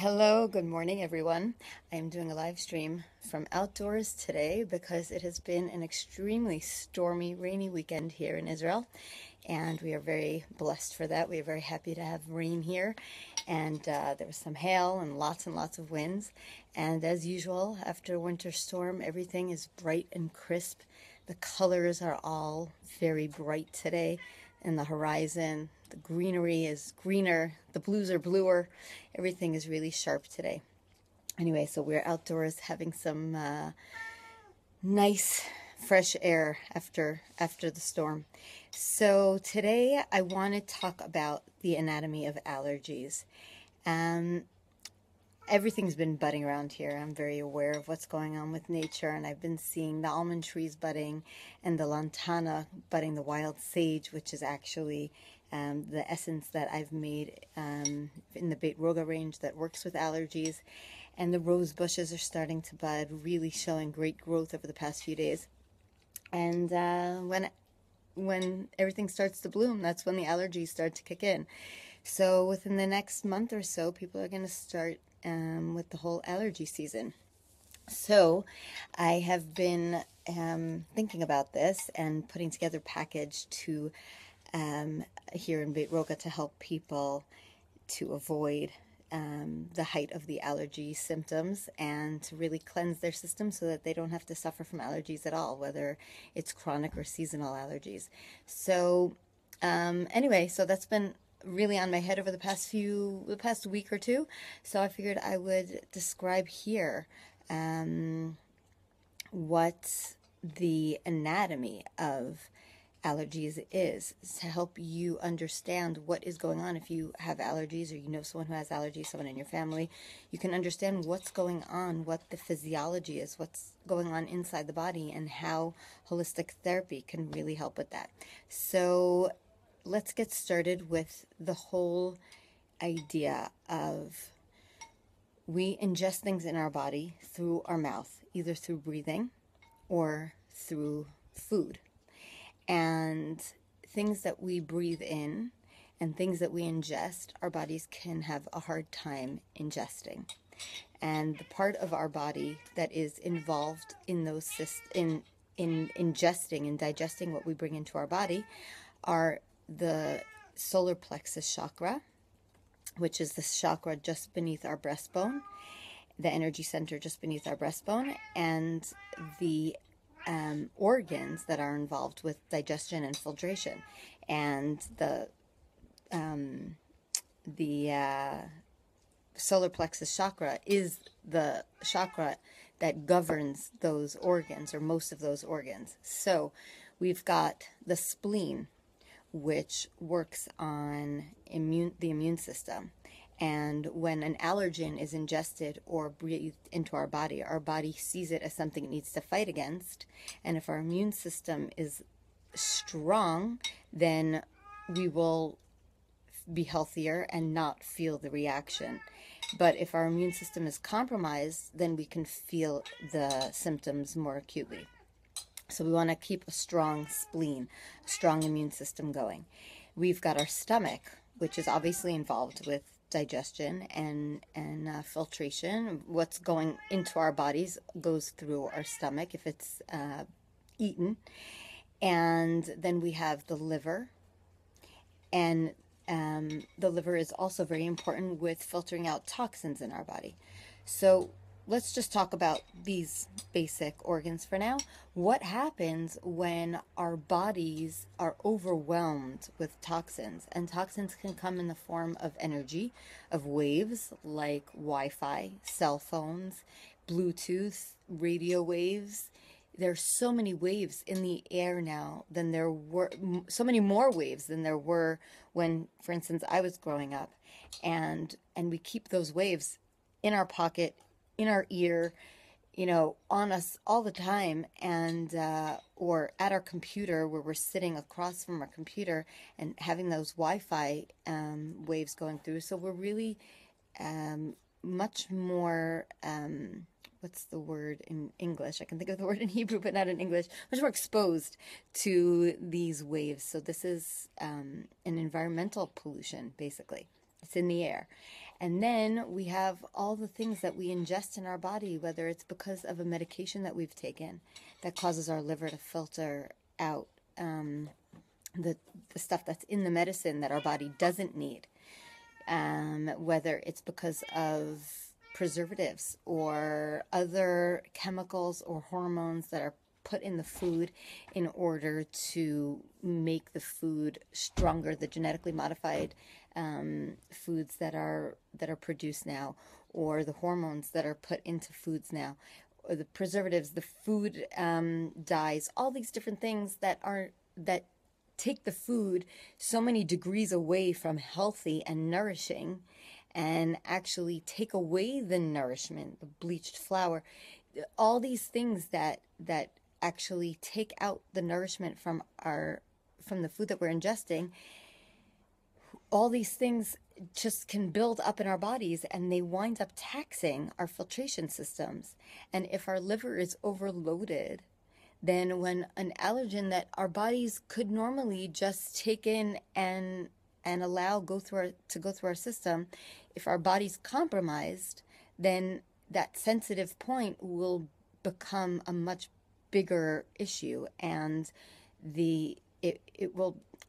Hello, good morning, everyone. I'm doing a live stream from outdoors today because it has been an extremely stormy, rainy weekend here in Israel, and we are very blessed for that. We are very happy to have rain here, and there was some hail and lots of winds. And as usual, after a winter storm, everything is bright and crisp. The colors are all very bright today in the horizon. The greenery is greener, the blues are bluer. Everything is really sharp today. Anyway, so we're outdoors having some nice fresh air after the storm. So today I want to talk about the anatomy of allergies. Um, Everything's been budding around here. I'm very aware of what's going on with nature, and I've been seeing the almond trees budding and the lantana budding, the wild sage, which is actually the essence that I've made in the Devorah range that works with allergies. And the rose bushes are starting to bud, really showing great growth over the past few days. And when everything starts to bloom, that's when the allergies start to kick in. So within the next month or so, people are going to start with the whole allergy season. So I have been thinking about this and putting together a package to here in Beit Roga to help people to avoid the height of the allergy symptoms and to really cleanse their system so that they don't have to suffer from allergies at all, whether it's chronic or seasonal allergies. So anyway, so that's been really on my head over the past week or two. So I figured I would describe here what the anatomy of allergies is to help you understand what is going on. If you have allergies or you know someone who has allergies, someone in your family, you can understand what's going on, what the physiology is, what's going on inside the body, and how holistic therapy can really help with that. So let's get started with the whole idea of we ingest things in our body through our mouth, either through breathing or through food. And things that we breathe in and things that we ingest, our bodies can have a hard time ingesting. And the part of our body that is involved in those in ingesting and digesting what we bring into our body are the solar plexus chakra, which is the chakra just beneath our breastbone, the energy center just beneath our breastbone, and the organs that are involved with digestion and filtration. And the solar plexus chakra is the chakra that governs those organs, or most of those organs. So we've got the spleen, which works on the immune system. And when an allergen is ingested or breathed into our body sees it as something it needs to fight against. And if our immune system is strong, then we will be healthier and not feel the reaction. But if our immune system is compromised, then we can feel the symptoms more acutely. So we want to keep a strong spleen, a strong immune system going. We've got our stomach, which is obviously involved with digestion and filtration. What's going into our bodies goes through our stomach if it's eaten. And then we have the liver. And the liver is also very important with filtering out toxins in our body. So let's just talk about these basic organs for now. What happens when our bodies are overwhelmed with toxins? And toxins can come in the form of energy, of waves like Wi-Fi, cell phones, Bluetooth, radio waves. There's so many waves in the air now than there were, so many more waves than there were when, for instance, I was growing up. And we keep those waves in our pocket, in our ear, on us all the time, and or at our computer where we're sitting across from our computer and having those Wi-Fi waves going through. So we're really much more, what's the word in English? I can think of the word in Hebrew, but not in English. Much more exposed to these waves. So this is an environmental pollution, basically. It's in the air. And then we have all the things that we ingest in our body, whether it's because of a medication that we've taken that causes our liver to filter out the stuff that's in the medicine that our body doesn't need, whether it's because of preservatives or other chemicals or hormones that are put in the food in order to make the food stronger, the genetically modified foods that are produced now, or the hormones that are put into foods now, or the preservatives, the food dyes, all these different things that take the food so many degrees away from healthy and nourishing, and actually take away the nourishment, the bleached flour, all these things that actually take out the nourishment from the food that we're ingesting. All these things just can build up in our bodies, and they wind up taxing our filtration systems. And if our liver is overloaded, then when an allergen that our bodies could normally just take in and allow go through our system, if our body's compromised, then that sensitive point will become a much bigger issue, and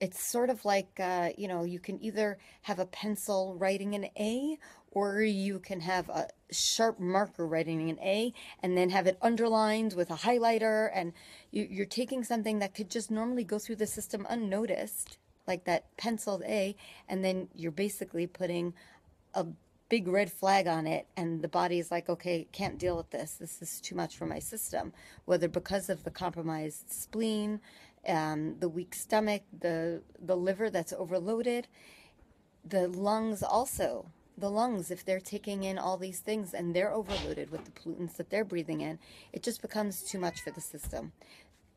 it's sort of like you can either have a pencil writing an A, or you can have a sharp marker writing an A and then have it underlined with a highlighter, and you're taking something that could just normally go through the system unnoticed, like that penciled A, and then you're basically putting a big red flag on it, and the body is like, okay, can't deal with this. This is too much for my system, whether because of the compromised spleen, the weak stomach, the liver that's overloaded, the lungs also. The lungs, if they're taking in all these things and they're overloaded with the pollutants that they're breathing in, it just becomes too much for the system.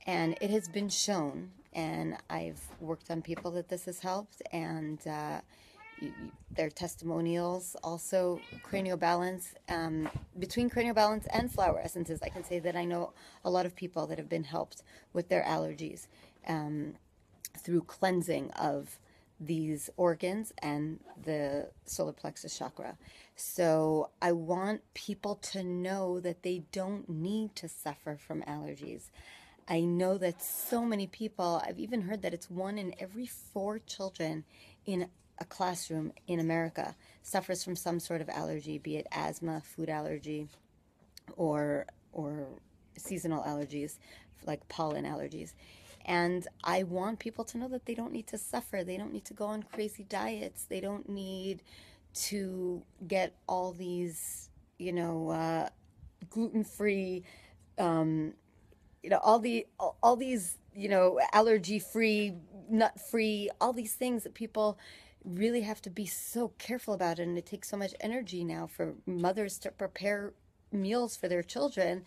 And it has been shown, and I've worked on people that this has helped, and their testimonials, also cranial balance, between cranial balance and flower essences, I can say that I know a lot of people that have been helped with their allergies through cleansing of these organs and the solar plexus chakra. So I want people to know that they don't need to suffer from allergies. I know that so many people, I've even heard that it's 1 in every 4 children in a classroom in America suffers from some sort of allergy, be it asthma, food allergy, or seasonal allergies like pollen allergies. And I want people to know that they don't need to suffer. They don't need to go on crazy diets. They don't need to get all these, gluten-free, all these, allergy-free, nut-free, all these things that people really have to be so careful about. And it takes so much energy now for mothers to prepare meals for their children.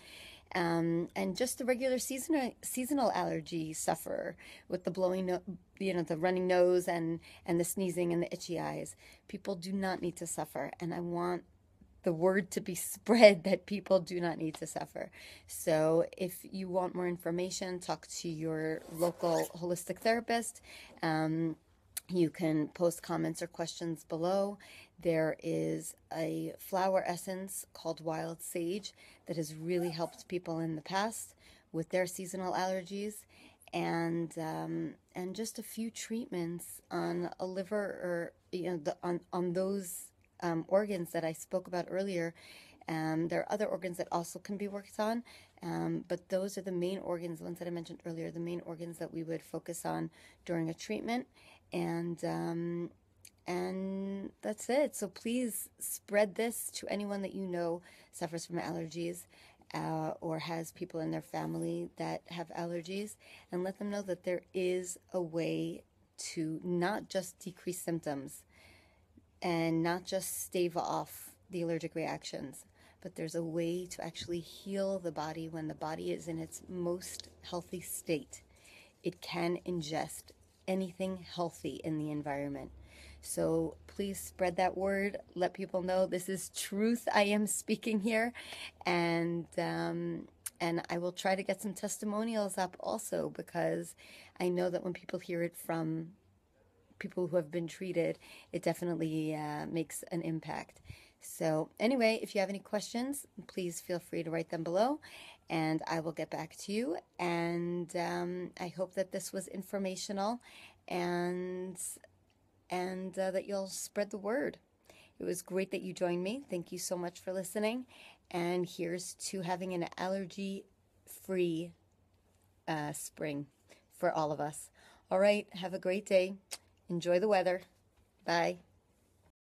And just the regular seasonal allergy sufferer with the blowing, the running nose and the sneezing and the itchy eyes. People do not need to suffer, and I want the word to be spread that people do not need to suffer. So if you want more information, talk to your local holistic therapist. You can post comments or questions below. There is a flower essence called Wild Sage that has really helped people in the past with their seasonal allergies, and just a few treatments on a liver, or on those organs that I spoke about earlier. There are other organs that also can be worked on, but those are the main organs, the ones that I mentioned earlier, the main organs that we would focus on during a treatment. And that's it. So please spread this to anyone that you know suffers from allergies, or has people in their family that have allergies, and let them know that there is a way to not just decrease symptoms and not just stave off the allergic reactions, but there's a way to actually heal the body when the body is in its most healthy state. It can ingest anything healthy in the environment. So please spread that word. Let people know this is truth I am speaking here. And I will try to get some testimonials up also, because I know that when people hear it from people who have been treated, it definitely makes an impact. So anyway, if you have any questions, please feel free to write them below, and I will get back to you. And I hope that this was informational, and that you'll spread the word. It was great that you joined me. Thank you so much for listening. And here's to having an allergy-free spring for all of us. All right, have a great day. Enjoy the weather. Bye.